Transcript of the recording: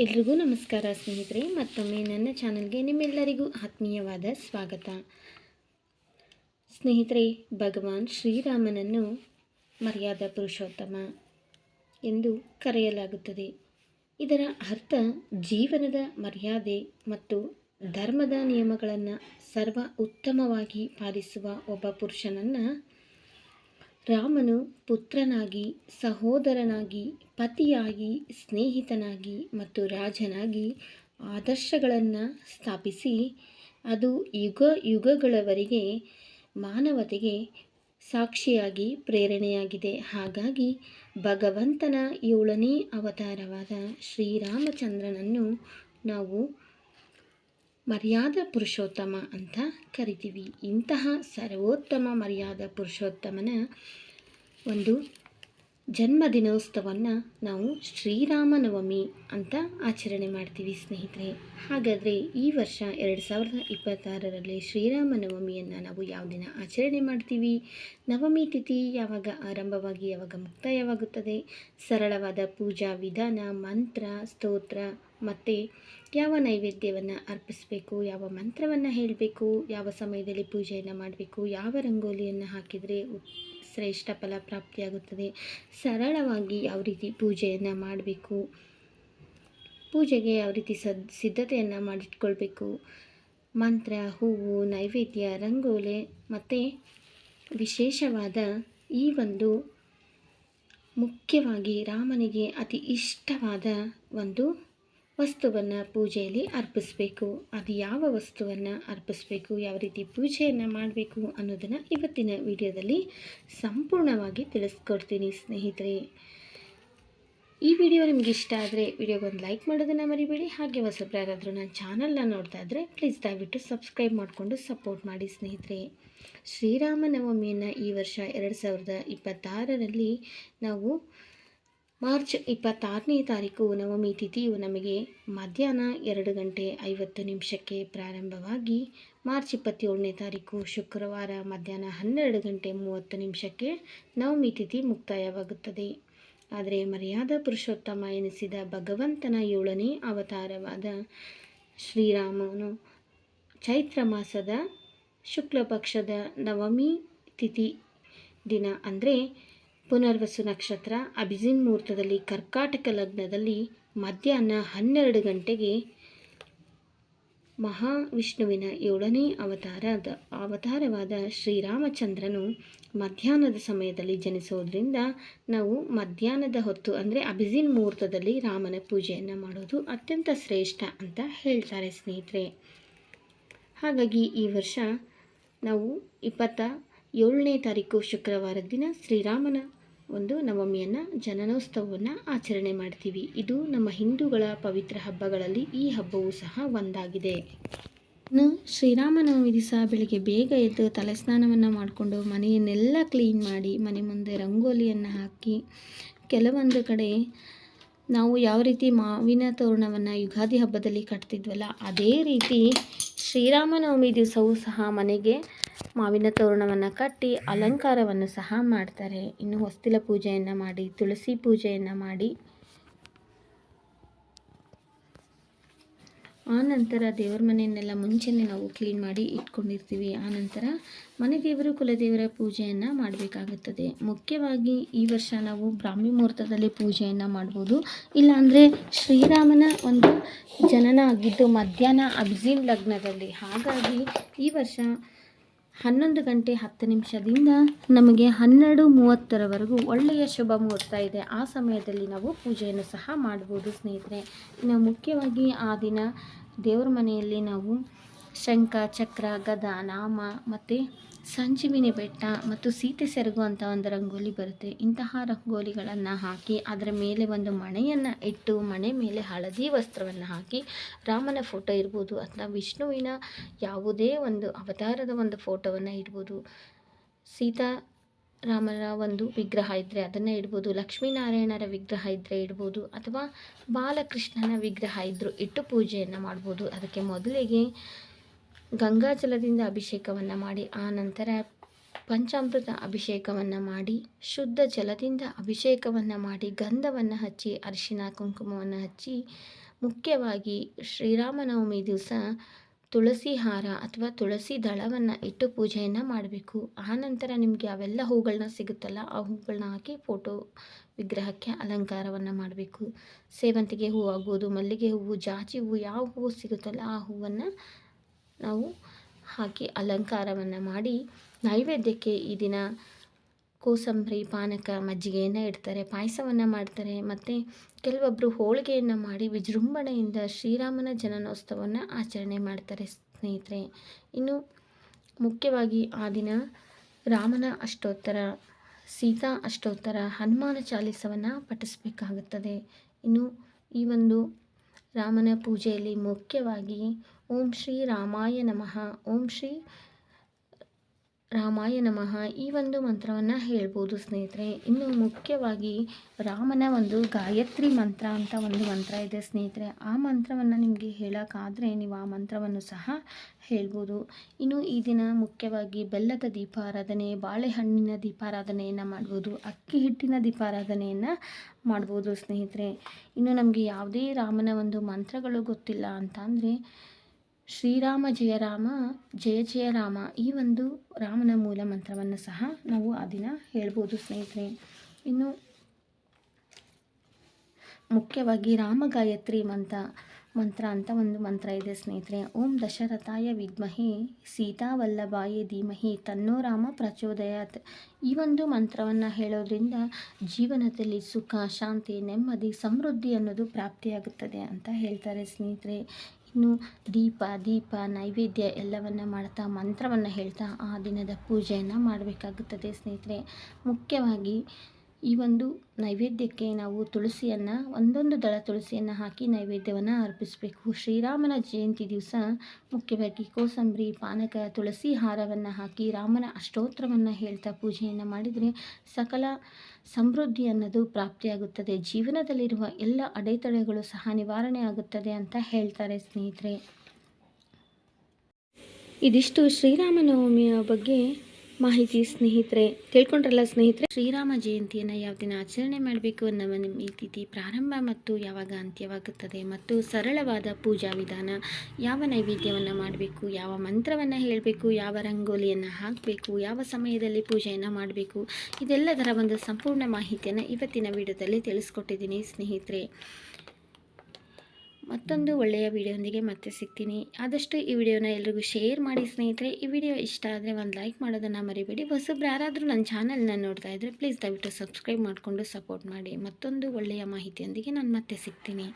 ಎಲ್ರಿಗೂ ನಮಸ್ಕಾರ ಸ್ನೇಹಿತರೆ. ಮತ್ತೊಮ್ಮೆ ನನ್ನ ಚಾನಲ್ಗೆ ನಿಮ್ಮೆಲ್ಲರಿಗೂ ಆತ್ಮೀಯವಾದ ಸ್ವಾಗತ. ಸ್ನೇಹಿತರೆ, ಭಗವಾನ್ ಶ್ರೀರಾಮನನ್ನು ಮರ್ಯಾದಾ ಪುರುಷೋತ್ತಮ ಎಂದು ಕರೆಯಲಾಗುತ್ತದೆ. ಇದರ ಅರ್ಥ ಜೀವನದ ಮರ್ಯಾದೆ ಮತ್ತು ಧರ್ಮದ ನಿಯಮಗಳನ್ನು ಸರ್ವ ಉತ್ತಮವಾಗಿ ಪಾಲಿಸುವ ಒಬ್ಬ ಪುರುಷನನ್ನು ರಾಮನು ಪುತ್ರನಾಗಿ, ಸಹೋದರನಾಗಿ, ಪತಿಯಾಗಿ, ಸ್ನೇಹಿತನಾಗಿ ಮತ್ತು ರಾಜನಾಗಿ ಆದರ್ಶಗಳನ್ನು ಸ್ಥಾಪಿಸಿ ಅದು ಯುಗ ಯುಗಗಳವರೆಗೆ ಮಾನವತೆಗೆ ಸಾಕ್ಷಿಯಾಗಿ ಪ್ರೇರಣೆಯಾಗಿದೆ. ಹಾಗಾಗಿ ಭಗವಂತನ 7ನೇ ಅವತಾರವಾದ ಶ್ರೀರಾಮಚಂದ್ರನನ್ನು ನಾವು ಮರ್ಯಾದಾ ಪುರುಷೋತ್ತಮ ಅಂತ ಕರಿತೀವಿ. ಇಂತಹ ಸರ್ವೋತ್ತಮ ಮರ್ಯಾದಾ ಪುರುಷೋತ್ತಮನ ಒಂದು ಜನ್ಮದಿನೋತ್ಸವವನ್ನು ನಾವು ಶ್ರೀರಾಮನವಮಿ ಅಂತ ಆಚರಣೆ ಮಾಡ್ತೀವಿ ಸ್ನೇಹಿತರೆ. ಹಾಗಾದರೆ ಈ ವರ್ಷ 2026ರಲ್ಲಿ ಶ್ರೀರಾಮನವಮಿಯನ್ನು ನಾವು ಯಾವ ದಿನ ಆಚರಣೆ ಮಾಡ್ತೀವಿ, ನವಮಿ ತಿಥಿ ಯಾವಾಗ ಆರಂಭವಾಗಿ ಯಾವಾಗ ಮುಕ್ತಾಯವಾಗುತ್ತದೆ, ಸರಳವಾದ ಪೂಜಾ ವಿಧಾನ, ಮಂತ್ರ, ಸ್ತೋತ್ರ ಮತ್ತು ಯಾವ ನೈವೇದ್ಯವನ್ನು ಅರ್ಪಿಸಬೇಕು, ಯಾವ ಮಂತ್ರವನ್ನು ಹೇಳಬೇಕು, ಯಾವ ಸಮಯದಲ್ಲಿ ಪೂಜೆಯನ್ನು ಮಾಡಬೇಕು, ಯಾವ ರಂಗೋಲಿಯನ್ನು ಹಾಕಿದರೆ ಶ್ರೇಷ್ಠ ಫಲ ಪ್ರಾಪ್ತಿಯಾಗುತ್ತದೆ, ಸರಳವಾಗಿ ಯಾವ ರೀತಿ ಪೂಜೆಯನ್ನು ಮಾಡಬೇಕು, ಪೂಜೆಗೆ ಯಾವ ರೀತಿ ಸಿದ್ಧತೆಯನ್ನು ಮಾಡಿಟ್ಕೊಳ್ಬೇಕು, ಮಂತ್ರ, ಹೂವು, ನೈವೇದ್ಯ, ರಂಗೋಲಿ ಮತ್ತು ವಿಶೇಷವಾದ ಈ ಒಂದು ಮುಖ್ಯವಾಗಿ ರಾಮನಿಗೆ ಅತಿ ಇಷ್ಟವಾದ ಒಂದು ವಸ್ತುವನ್ನು ಪೂಜೆಯಲ್ಲಿ ಅರ್ಪಿಸಬೇಕು. ಅದು ಯಾವ ವಸ್ತುವನ್ನು ಅರ್ಪಿಸಬೇಕು, ಯಾವ ರೀತಿ ಪೂಜೆಯನ್ನು ಮಾಡಬೇಕು ಅನ್ನೋದನ್ನು ಇವತ್ತಿನ ವಿಡಿಯೋದಲ್ಲಿ ಸಂಪೂರ್ಣವಾಗಿ ತಿಳಿಸ್ಕೊಡ್ತೀನಿ ಸ್ನೇಹಿತರೆ. ಈ ವಿಡಿಯೋ ನಿಮಗೆ ಇಷ್ಟ ಆದರೆ ವಿಡಿಯೋಗೊಂದು ಲೈಕ್ ಮಾಡೋದನ್ನು ಮರಿಬೇಡಿ. ಹಾಗೆ ಹೊಸಬ್ರು ಯಾರಾದರೂ ನನ್ನ ಚಾನಲ್ನ ನೋಡ್ತಾ ಇದ್ದರೆ ಪ್ಲೀಸ್ ದಯವಿಟ್ಟು ಸಬ್ಸ್ಕ್ರೈಬ್ ಮಾಡಿಕೊಂಡು ಸಪೋರ್ಟ್ ಮಾಡಿ ಸ್ನೇಹಿತರೆ. ಶ್ರೀರಾಮನವಮಿಯನ್ನು ಈ ವರ್ಷ 2026ರಲ್ಲಿ ನಾವು ಮಾರ್ಚ್ 26ನೇ ತಾರೀಕು ನವಮಿ ತಿಥಿಯು ನಮಗೆ ಮಧ್ಯಾಹ್ನ 2:50 ಪ್ರಾರಂಭವಾಗಿ ಮಾರ್ಚ್ 27ನೇ ತಾರೀಕು ಶುಕ್ರವಾರ ಮಧ್ಯಾಹ್ನ 12:30 ನವಮಿ ತಿಥಿ ಮುಕ್ತಾಯವಾಗುತ್ತದೆ. ಆದರೆ ಮರ್ಯಾದಾ ಪುರುಷೋತ್ತಮ ಎನಿಸಿದ ಭಗವಂತನ 7ನೇ ಅವತಾರವಾದ ಶ್ರೀರಾಮನು ಚೈತ್ರ ಮಾಸದ ಶುಕ್ಲ ಪಕ್ಷದ ನವಮಿ ತಿಥಿ ದಿನ ಅಂದರೆ ಪುನರ್ವಸು ನಕ್ಷತ್ರ ಅಭಿಜಿನ್ ಮುಹೂರ್ತದಲ್ಲಿ ಕರ್ಕಾಟಕ ಲಗ್ನದಲ್ಲಿ ಮಧ್ಯಾಹ್ನ 12 ಮಹಾವಿಷ್ಣುವಿನ 7ನೇ ಅವತಾರವಾದ ಶ್ರೀರಾಮಚಂದ್ರನು ಮಧ್ಯಾಹ್ನದ ಸಮಯದಲ್ಲಿ ಜನಿಸೋದ್ರಿಂದ ನಾವು ಮಧ್ಯಾಹ್ನದ ಹೊತ್ತು ಅಂದರೆ ಅಭಿಜಿನ್ ಮುಹೂರ್ತದಲ್ಲಿ ರಾಮನ ಪೂಜೆಯನ್ನು ಮಾಡೋದು ಅತ್ಯಂತ ಶ್ರೇಷ್ಠ ಅಂತ ಹೇಳ್ತಾರೆ ಸ್ನೇಹಿತರೆ. ಹಾಗಾಗಿ ಈ ವರ್ಷ ನಾವು 27ನೇ ತಾರೀಕು ಶುಕ್ರವಾರದ ದಿನ ಶ್ರೀರಾಮನ ಒಂದು ನವಮಿಯನ್ನು ಜನನೋತ್ಸವವನ್ನು ಆಚರಣೆ ಮಾಡ್ತೀವಿ. ಇದು ನಮ್ಮ ಹಿಂದೂಗಳ ಪವಿತ್ರ ಹಬ್ಬಗಳಲ್ಲಿ ಈ ಹಬ್ಬವೂ ಸಹ ಒಂದಾಗಿದೆ. ಇನ್ನು ಶ್ರೀರಾಮನವಮಿ ದಿವಸ ಬೆಳಿಗ್ಗೆ ಬೇಗ ಎದ್ದು ತಲೆ ಸ್ನಾನವನ್ನು ಮಾಡಿಕೊಂಡು ಮನೆಯನ್ನೆಲ್ಲ ಕ್ಲೀನ್ ಮಾಡಿ ಮನೆ ಮುಂದೆ ರಂಗೋಲಿಯನ್ನು ಹಾಕಿ, ಕೆಲವೊಂದು ಕಡೆ ನಾವು ಯಾವ ರೀತಿ ಮಾವಿನ ತೋರಣವನ್ನು ಯುಗಾದಿ ಹಬ್ಬದಲ್ಲಿ ಕಟ್ತಿದ್ವಲ್ಲ ಅದೇ ರೀತಿ ಶ್ರೀರಾಮನವಮಿ ದಿವಸವೂ ಸಹ ಮನೆಗೆ ಮಾವಿನ ತೋರಣವನ್ನು ಕಟ್ಟಿ ಅಲಂಕಾರವನ್ನು ಸಹ ಮಾಡ್ತಾರೆ. ಇನ್ನು ಹೊಸ್ತಿಲ ಪೂಜೆಯನ್ನು ಮಾಡಿ, ತುಳಸಿ ಪೂಜೆಯನ್ನು ಮಾಡಿ, ಆನಂತರ ದೇವರ ಮನೆಯನ್ನೆಲ್ಲ ಮುಂಚೆನೇ ನಾವು ಕ್ಲೀನ್ ಮಾಡಿ ಇಟ್ಕೊಂಡಿರ್ತೀವಿ. ಆನಂತರ ಮನೆ ದೇವರು ಕುಲದೇವರ ಪೂಜೆಯನ್ನು ಮಾಡಬೇಕಾಗುತ್ತದೆ. ಮುಖ್ಯವಾಗಿ ಈ ವರ್ಷ ನಾವು ಬ್ರಾಹ್ಮಿ ಮುಹೂರ್ತದಲ್ಲಿ ಪೂಜೆಯನ್ನು ಮಾಡ್ಬೋದು. ಇಲ್ಲಾಂದರೆ ಶ್ರೀರಾಮನ ಒಂದು ಜನನ ಆಗಿದ್ದು ಮಧ್ಯಾಹ್ನ ಅಭಿಜಿನ್ ಲಗ್ನದಲ್ಲಿ. ಹಾಗಾಗಿ ಈ ವರ್ಷ 11:10 ನಮಗೆ 12:30 ಒಳ್ಳೆಯ ಶುಭ ಮುಹೂರ್ತ ಇದೆ. ಆ ಸಮಯದಲ್ಲಿ ನಾವು ಪೂಜೆಯನ್ನು ಸಹ ಮಾಡ್ಬೋದು ಸ್ನೇಹಿತರೆ. ಇನ್ನು ಮುಖ್ಯವಾಗಿ ಆ ದಿನ ದೇವರ ಮನೆಯಲ್ಲಿ ನಾವು ಶಂಖ, ಚಕ್ರ, ಗದ, ನಾಮ ಮತ್ತು ಸಂಜೀವಿನಿ ಬೆಟ್ಟ ಮತ್ತು ಸೀತೆ ಸೆರಗು ಅಂತ ಒಂದು ರಂಗೋಲಿ ಬರುತ್ತೆ. ಇಂತಹ ರಂಗೋಲಿಗಳನ್ನು ಹಾಕಿ ಅದರ ಮೇಲೆ ಒಂದು ಮಣೆಯನ್ನು ಇಟ್ಟು ಮಣೆ ಮೇಲೆ ಹಳದಿ ವಸ್ತ್ರವನ್ನು ಹಾಕಿ ರಾಮನ ಫೋಟೋ ಇರ್ಬೋದು ಅಥವಾ ವಿಷ್ಣುವಿನ ಯಾವುದೇ ಒಂದು ಅವತಾರದ ಒಂದು ಫೋಟೋವನ್ನು ಇಡ್ಬೋದು. ರಾಮನ ಒಂದು ವಿಗ್ರಹ ಇದ್ದರೆ ಅದನ್ನು ಇಡ್ಬೋದು, ಲಕ್ಷ್ಮೀನಾರಾಯಣರ ವಿಗ್ರಹ ಇದ್ದರೆ ಇಡ್ಬೋದು, ಅಥವಾ ಬಾಲಕೃಷ್ಣನ ವಿಗ್ರಹ ಇದ್ದರೂ ಇಟ್ಟು ಪೂಜೆಯನ್ನು ಮಾಡ್ಬೋದು. ಅದಕ್ಕೆ ಮೊದಲಿಗೆ ಗಂಗಾಜಲದಿಂದ ಅಭಿಷೇಕವನ್ನು ಮಾಡಿ, ಆ ನಂತರ ಪಂಚಾಮೃತ ಅಭಿಷೇಕವನ್ನು ಮಾಡಿ, ಶುದ್ಧ ಜಲದಿಂದ ಅಭಿಷೇಕವನ್ನು ಮಾಡಿ, ಗಂಧವನ್ನು ಹಚ್ಚಿ, ಅರಿಶಿನ ಕುಂಕುಮವನ್ನು ಹಚ್ಚಿ, ಮುಖ್ಯವಾಗಿ ಶ್ರೀರಾಮನವಮಿ ದಿವಸ ತುಳಸಿ ಹಾರ ಅಥವಾ ತುಳಸಿ ದಳವನ್ನು ಇಟ್ಟು ಪೂಜೆಯನ್ನು ಮಾಡಬೇಕು. ಆನಂತರ ನಿಮಗೆ ಅವೆಲ್ಲ ಹೂಗಳನ್ನ ಸಿಗುತ್ತಲ್ಲ, ಆ ಹೂಗಳನ್ನ ಹಾಕಿ ಫೋಟೋ ವಿಗ್ರಹಕ್ಕೆ ಅಲಂಕಾರವನ್ನು ಮಾಡಬೇಕು. ಸೇವಂತಿಗೆ ಹೂವು ಆಗ್ಬೋದು, ಮಲ್ಲಿಗೆ ಹೂವು, ಜಾಜಿ ಹೂವು, ಯಾವ ಹೂವು ಸಿಗುತ್ತಲ್ಲ ಆ ಹೂವನ್ನು ನಾವು ಹಾಕಿ ಅಲಂಕಾರವನ್ನು ಮಾಡಿ ನೈವೇದ್ಯಕ್ಕೆ ಈ ದಿನ ಕೋಸಂಬರಿ, ಪಾನಕ, ಮಜ್ಜಿಗೆಯನ್ನು ಇಡ್ತಾರೆ, ಪಾಯಸವನ್ನು ಮಾಡ್ತಾರೆ. ಮತ್ತು ಕೆಲವೊಬ್ಬರು ಹೋಳಿಗೆಯನ್ನು ಮಾಡಿ ವಿಜೃಂಭಣೆಯಿಂದ ಶ್ರೀರಾಮನ ಜನನೋತ್ಸವವನ್ನು ಆಚರಣೆ ಮಾಡ್ತಾರೆ ಸ್ನೇಹಿತರೆ. ಇನ್ನು ಮುಖ್ಯವಾಗಿ ಆ ದಿನ ರಾಮನ ಅಷ್ಟೋತ್ತರ, ಸೀತಾ ಅಷ್ಟೋತ್ತರ, ಹನುಮಾನ ಚಾಲೀಸವನ್ನು ಪಠಿಸಬೇಕಾಗುತ್ತದೆ. ಇನ್ನು ಈ ಒಂದು ರಾಮನ ಪೂಜೆಯಲ್ಲಿ ಮುಖ್ಯವಾಗಿ ಓಂ ಶ್ರೀ ರಾಮಾಯ ನಮಃ, ಓಂ ಶ್ರೀ ರಾಮಾಯ ನಮಃ ಈ ಒಂದು ಮಂತ್ರವನ್ನು ಹೇಳ್ಬೋದು ಸ್ನೇಹಿತರೆ. ಇನ್ನು ಮುಖ್ಯವಾಗಿ ರಾಮನ ಒಂದು ಗಾಯತ್ರಿ ಮಂತ್ರ ಅಂತ ಒಂದು ಮಂತ್ರ ಇದೆ ಸ್ನೇಹಿತರೆ. ಆ ಮಂತ್ರವನ್ನು ನಿಮಗೆ ಹೇಳೋಕ್ಕಾದರೆ ನೀವು ಆ ಮಂತ್ರವನ್ನು ಸಹ ಹೇಳ್ಬೋದು. ಇನ್ನು ಈ ದಿನ ಮುಖ್ಯವಾಗಿ ಬೆಲ್ಲದ ದೀಪಾರಾಧನೆ, ಬಾಳೆಹಣ್ಣಿನ ದೀಪಾರಾಧನೆಯನ್ನು ಮಾಡ್ಬೋದು, ಅಕ್ಕಿ ಹಿಟ್ಟಿನ ದೀಪಾರಾಧನೆಯನ್ನು ಮಾಡ್ಬೋದು ಸ್ನೇಹಿತರೆ. ಇನ್ನು ನಮಗೆ ಯಾವುದೇ ರಾಮನ ಒಂದು ಮಂತ್ರಗಳು ಗೊತ್ತಿಲ್ಲ ಅಂತ ಅಂದರೆ ಶ್ರೀರಾಮ ಜಯ ರಾಮ ಜಯ ಜಯ ರಾಮ ಈ ಒಂದು ರಾಮನ ಮೂಲ ಮಂತ್ರವನ್ನು ಸಹ ನಾವು ಆ ದಿನ ಹೇಳ್ಬೋದು ಸ್ನೇಹಿತರೆ. ಇನ್ನು ಮುಖ್ಯವಾಗಿ ರಾಮ ಗಾಯತ್ರಿ ಮಂತ್ರ ಅಂತ ಒಂದು ಮಂತ್ರ ಇದೆ ಸ್ನೇಹಿತರೆ. ಓಂ ದಶರಥಾಯ ವಿದ್ಮಹೆ ಸೀತಾವಲ್ಲಭಾಯ ಧೀಮಹಿ ತನ್ನೋ ರಾಮ ಪ್ರಚೋದಯಾತ್. ಈ ಒಂದು ಮಂತ್ರವನ್ನು ಹೇಳೋದ್ರಿಂದ ಜೀವನದಲ್ಲಿ ಸುಖ, ಶಾಂತಿ, ನೆಮ್ಮದಿ, ಸಮೃದ್ಧಿ ಅನ್ನೋದು ಪ್ರಾಪ್ತಿಯಾಗುತ್ತದೆ ಅಂತ ಹೇಳ್ತಾರೆ ಸ್ನೇಹಿತರೆ. ಇನ್ನು ದೀಪ ನೈವೇದ್ಯ ಎಲ್ಲವನ್ನು ಮಾಡ್ತಾ ಮಂತ್ರವನ್ನು ಹೇಳ್ತಾ ಆ ದಿನದ ಪೂಜೆಯನ್ನು ಮಾಡಬೇಕಾಗುತ್ತದೆ ಸ್ನೇಹಿತರೆ. ಮುಖ್ಯವಾಗಿ ಈ ಒಂದು ನೈವೇದ್ಯಕ್ಕೆ ನಾವು ತುಳಸಿಯನ್ನು ಒಂದೊಂದು ದಳ ತುಳಸಿಯನ್ನು ಹಾಕಿ ನೈವೇದ್ಯವನ್ನು ಅರ್ಪಿಸಬೇಕು. ಶ್ರೀರಾಮನ ಜಯಂತಿ ದಿವಸ ಮುಖ್ಯವಾಗಿ ಕೋಸಂಬರಿ, ಪಾನಕ, ತುಳಸಿ ಹಾರವನ್ನು ಹಾಕಿ ರಾಮನ ಅಷ್ಟೋತ್ತರವನ್ನು ಹೇಳ್ತಾ ಪೂಜೆಯನ್ನು ಮಾಡಿದರೆ ಸಕಲ ಸಮೃದ್ಧಿ ಅನ್ನೋದು ಪ್ರಾಪ್ತಿಯಾಗುತ್ತದೆ. ಜೀವನದಲ್ಲಿರುವ ಎಲ್ಲ ಅಡೆತಡೆಗಳು ಸಹ ನಿವಾರಣೆ ಆಗುತ್ತದೆ ಅಂತ ಹೇಳ್ತಾರೆ ಸ್ನೇಹಿತರೆ. ಇದಿಷ್ಟು ಶ್ರೀರಾಮನವಮಿಯ ಬಗ್ಗೆ ಮಾಹಿತಿ ಸ್ನೇಹಿತರೆ. ತಿಳ್ಕೊಂಡ್ರಲ್ಲ ಸ್ನೇಹಿತರೆ, ಶ್ರೀರಾಮ ಜಯಂತಿಯನ್ನು ಯಾವ ದಿನ ಆಚರಣೆ ಮಾಡಬೇಕು ಅನ್ನೋ ಈ ತಿಥಿ ಪ್ರಾರಂಭ ಮತ್ತು ಯಾವಾಗ ಅಂತ್ಯವಾಗುತ್ತದೆ, ಮತ್ತು ಸರಳವಾದ ಪೂಜಾ ವಿಧಾನ, ಯಾವ ನೈವೇದ್ಯವನ್ನು ಮಾಡಬೇಕು, ಯಾವ ಮಂತ್ರವನ್ನು ಹೇಳಬೇಕು, ಯಾವ ರಂಗೋಲಿಯನ್ನು ಹಾಕಬೇಕು, ಯಾವ ಸಮಯದಲ್ಲಿ ಪೂಜೆಯನ್ನು ಮಾಡಬೇಕು, ಇದೆಲ್ಲದರ ಒಂದು ಸಂಪೂರ್ಣ ಮಾಹಿತಿಯನ್ನು ಇವತ್ತಿನ ವಿಡಿಯೋದಲ್ಲಿ ತಿಳಿಸ್ಕೊಟ್ಟಿದ್ದೀನಿ ಸ್ನೇಹಿತರೆ. ಮತ್ತೊಂದು ಒಳ್ಳೆಯ ವಿಡಿಯೋದೊಂದಿಗೆ ಮತ್ತೆ ಸಿಗ್ತೀನಿ. ಆದಷ್ಟು ಈ ವಿಡಿಯೋನ ಎಲ್ರಿಗೂ ಶೇರ್ ಮಾಡಿ ಸ್ನೇಹಿತರೆ. ಈ ವಿಡಿಯೋ ಇಷ್ಟ ಆದರೆ ಒಂದು ಲೈಕ್ ಮಾಡೋದನ್ನು ಮರಿಬೇಡಿ. ಹೊಸಬ್ರು ಯಾರಾದರೂ ನನ್ನ ಚಾನಲ್ನ ನೋಡ್ತಾ ಇದ್ದರೆ ಪ್ಲೀಸ್ ದಯವಿಟ್ಟು ಸಬ್ಸ್ಕ್ರೈಬ್ ಮಾಡಿಕೊಂಡು ಸಪೋರ್ಟ್ ಮಾಡಿ. ಮತ್ತೊಂದು ಒಳ್ಳೆಯ ಮಾಹಿತಿಯೊಂದಿಗೆ ನಾನು ಮತ್ತೆ ಸಿಗ್ತೀನಿ.